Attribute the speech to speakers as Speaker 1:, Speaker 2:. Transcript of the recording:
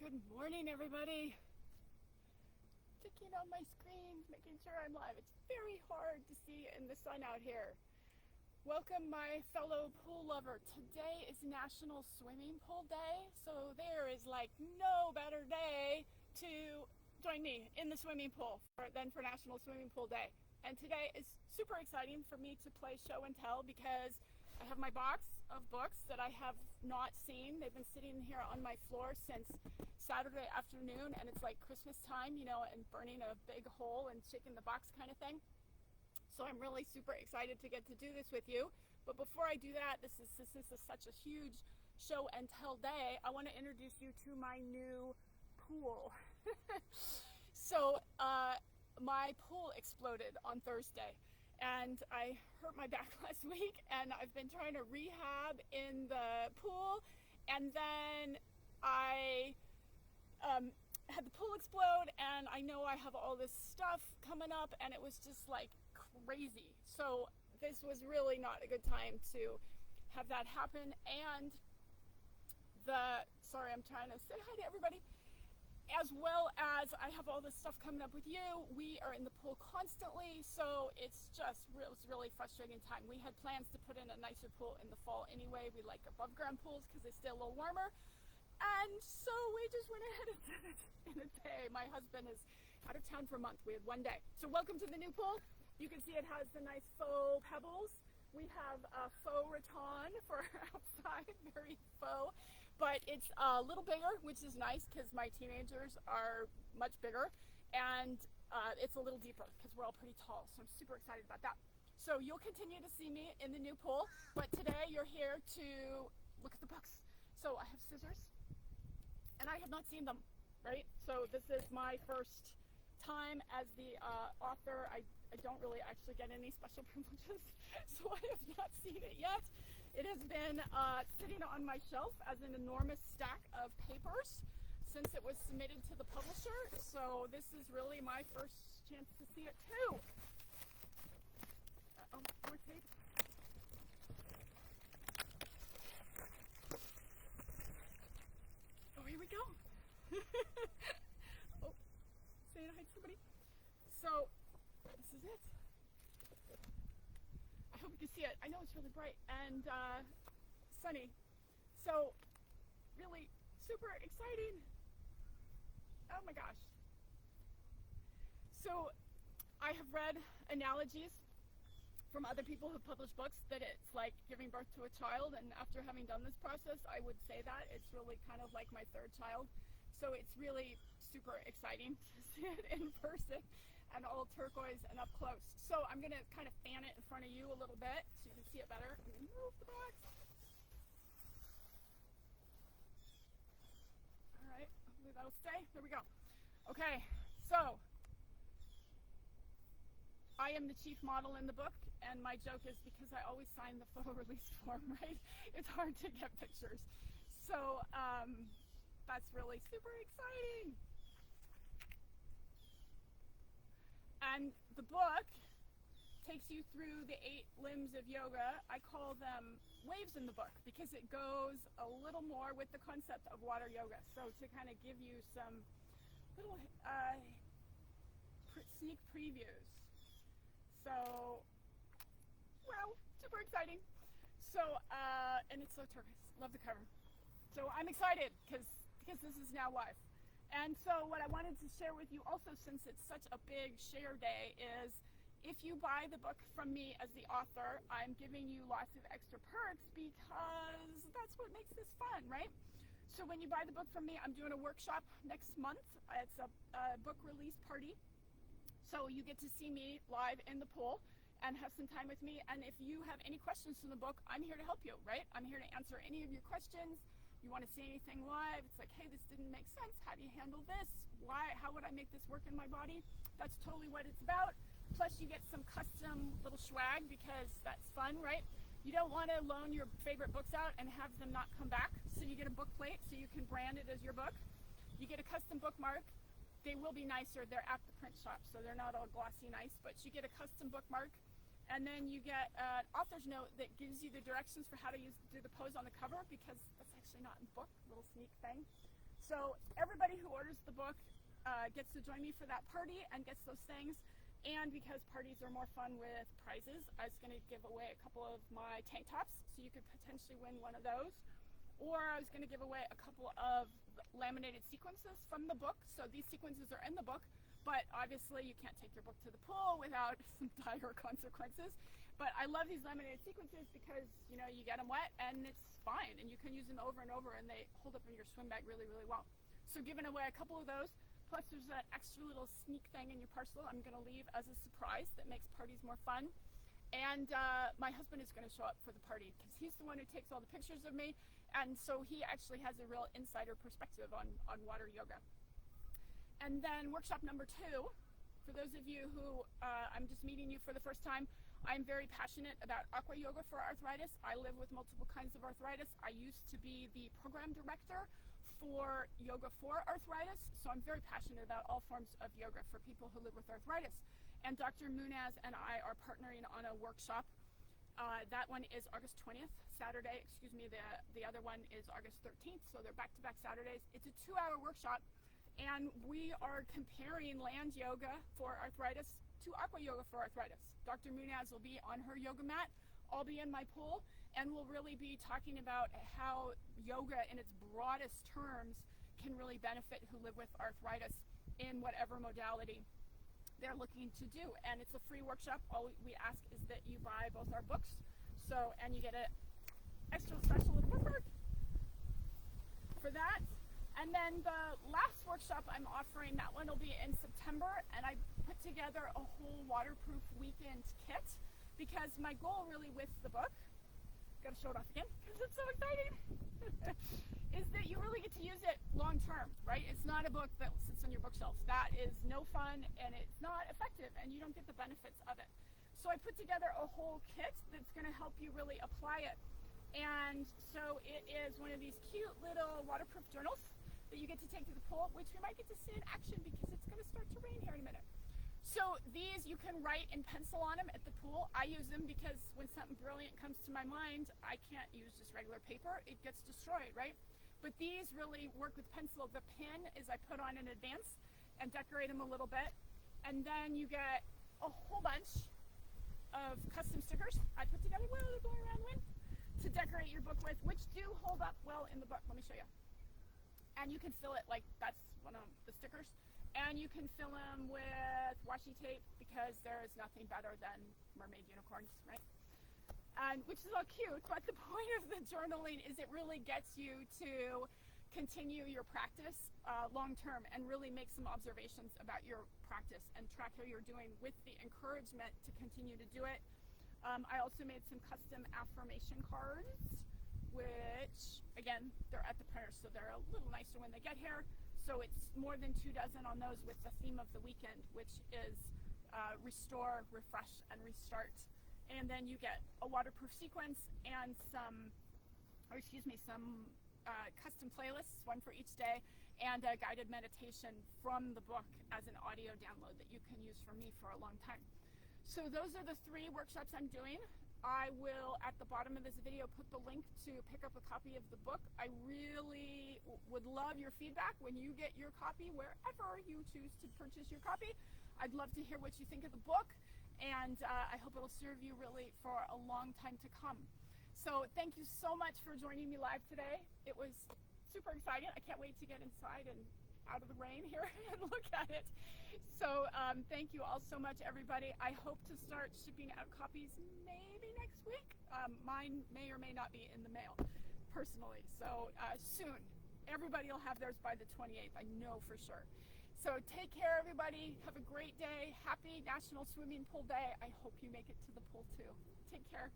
Speaker 1: Good morning, everybody. Checking on my screen, making sure I'm live. It's very hard to see in the sun out here. Welcome, my fellow pool lover. Today is National Swimming Pool Day, so there is like no better day to join me in the swimming pool than for National Swimming Pool Day. And today is super exciting for me to play show and tell because I have my box of books that I have not seen. They've been sitting here on my floor since Saturday afternoon, and it's like Christmas time, you know, and burning a big hole and shaking the box kind of thing. So I'm really super excited to get to do this with you. But before I do that, this is such a huge show and tell day. I want to introduce you to my new pool. So my pool exploded on Thursday. And I hurt my back last week, and I've been trying to rehab in the pool, and then I had the pool explode, and I know I have all this stuff coming up, and it was just like crazy. So this was really not a good time to have that happen. And sorry, I'm trying to say hi to everybody. As well as I have all this stuff coming up with you. We are in the pool constantly, so it's really frustrating time. We had plans to put in a nicer pool in the fall anyway. We like above ground pools because they stay a little warmer. And so we just went ahead and did it in a day. My husband is out of town for a month. We had one day. So welcome to the new pool. You can see it has the nice faux pebbles. We have a faux rattan for outside, very faux, but it's a little bigger, which is nice because my teenagers are much bigger, and it's a little deeper because we're all pretty tall, so I'm super excited about that. So you'll continue to see me in the new pool, but today you're here to look at the books. So I have scissors, and I have not seen them, right? So this is my first time as the author. I don't really actually get any special privileges, so I have not seen it yet. It has been sitting on my shelf as an enormous stack of papers since it was submitted to the publisher, so this is really my first chance to see it too. Oh, more tape. Oh, here we go. Oh, saying hi to somebody. So this is it. I hope you can see it. I know it's really bright and sunny. So really super exciting. Oh my gosh. So I have read analogies from other people who publish books that it's like giving birth to a child, and after having done this process, I would say that it's really kind of like my third child. So it's really super exciting to see it in person and all turquoise and up close. So I'm going to kind of fan it in front of you a little bit so you can see it better. I'm going to move the box. All right, hopefully that'll stay. There we go. Okay, so I am the chief model in the book, and my joke is because I always sign the photo release form, right? It's hard to get pictures. So that's really super exciting. And the book takes you through the 8 limbs of yoga. I call them waves in the book because it goes a little more with the concept of water yoga. So to kind of give you some little sneak previews. So, well, super exciting. So, and it's so turquoise. Love the cover. So I'm excited because this is now live. And so what I wanted to share with you also, since it's such a big share day, is if you buy the book from me as the author, I'm giving you lots of extra perks because that's what makes this fun, right? So when you buy the book from me, I'm doing a workshop next month. It's a book release party. So you get to see me live in the pool and have some time with me. And if you have any questions from the book, I'm here to help you, right? I'm here to answer any of your questions. You want to see anything live? It's like, hey, this didn't make sense. How do you handle this? Why? How would I make this work in my body? That's totally what it's about. Plus, you get some custom little swag because that's fun, right? You don't want to loan your favorite books out and have them not come back. So you get a book plate so you can brand it as your book. You get a custom bookmark. They will be nicer. They're at the print shop, so they're not all glossy nice, but you get a custom bookmark. And then you get an author's note that gives you the directions for how to do the pose on the cover, because that's actually not in the book, little sneak thing. So everybody pre-orders the book gets to join me for that party and gets those things. And because parties are more fun with prizes, I was going to give away a couple of my tank tops, so you could potentially win one of those. Or I was going to give away a couple of laminated sequences from the book. So these sequences are in the book, but obviously you can't take your book to the pool without some dire consequences. But I love these laminated sequences because, you know, you get them wet and it's fine, and you can use them over and over, and they hold up in your swim bag really, really well. So giving away a couple of those, plus there's that extra little sneak thing in your parcel I'm going to leave as a surprise that makes parties more fun. And my husband is going to show up for the party because he's the one who takes all the pictures of me, and so he actually has a real insider perspective on water yoga. And then workshop number 2, for those of you who I'm just meeting you for the first time, I'm very passionate about aqua yoga for arthritis. I live with multiple kinds of arthritis. I used to be the program director for Yoga for Arthritis, so I'm very passionate about all forms of yoga for people who live with arthritis. And Dr. Munaz and I are partnering on a workshop. That one is August 20th, Saturday, excuse me, the other one is August 13th, so they're back-to-back Saturdays. It's a 2-hour workshop, and we are comparing land yoga for arthritis to aqua yoga for arthritis. Dr. Munaz will be on her yoga mat, I'll be in my pool, and we'll really be talking about how yoga in its broadest terms can really benefit who live with arthritis in whatever modality they're looking to do. And it's a free workshop. All we ask is that you buy both our books, and you get an extra special little bookmark for that. And then the last workshop I'm offering, that one will be in September, and I put together a whole waterproof weekend kit because my goal really with the book, gotta show it off again because it's so exciting, is that you really get to use it long term, right? It's not a book that sits on your bookshelf. That is no fun, and it's not effective, and you don't get the benefits of it. So I put together a whole kit that's gonna help you really apply it. And so it is one of these cute little waterproof journals that you get to take to the pool, which we might get to see in action because it's going to start to rain here in a minute. So these, you can write in pencil on them at the pool. I use them because when something brilliant comes to my mind, I can't use just regular paper. It gets destroyed, right? But these really work with pencil. The pen is I put on in advance and decorate them a little bit. And then you get a whole bunch of custom stickers I put together, well, they're blowing around the wind, to decorate your book with, which do hold up well in the book. Let me show you. And you can fill it, like, that's one of the stickers. And you can fill them with washi tape because there is nothing better than mermaid unicorns, right? And which is all cute, but the point of the journaling is it really gets you to continue your practice long term and really make some observations about your practice and track how you're doing with the encouragement to continue to do it. I also made some custom affirmation cards, which, again, they're at the printer, so they're a little nicer when they get here. So it's more than 2 dozen on those with the theme of the weekend, which is restore, refresh, and restart. And then you get a waterproof sequence and some custom playlists, one for each day, and a guided meditation from the book as an audio download that you can use from me for a long time. So those are the 3 workshops I'm doing. I will, at the bottom of this video, put the link to pick up a copy of the book. I really would love your feedback when you get your copy, wherever you choose to purchase your copy. I'd love to hear what you think of the book, and I hope it'll serve you really for a long time to come. So thank you so much for joining me live today. It was super exciting. I can't wait to get inside and out of the rain here and look at it. So thank you all so much, everybody. I hope to start shipping out copies maybe next week. Mine may or may not be in the mail personally, so soon. Everybody will have theirs by the 28th, I know for sure. So take care, everybody. Have a great day. Happy National Swimming Pool Day. I hope you make it to the pool too. Take care.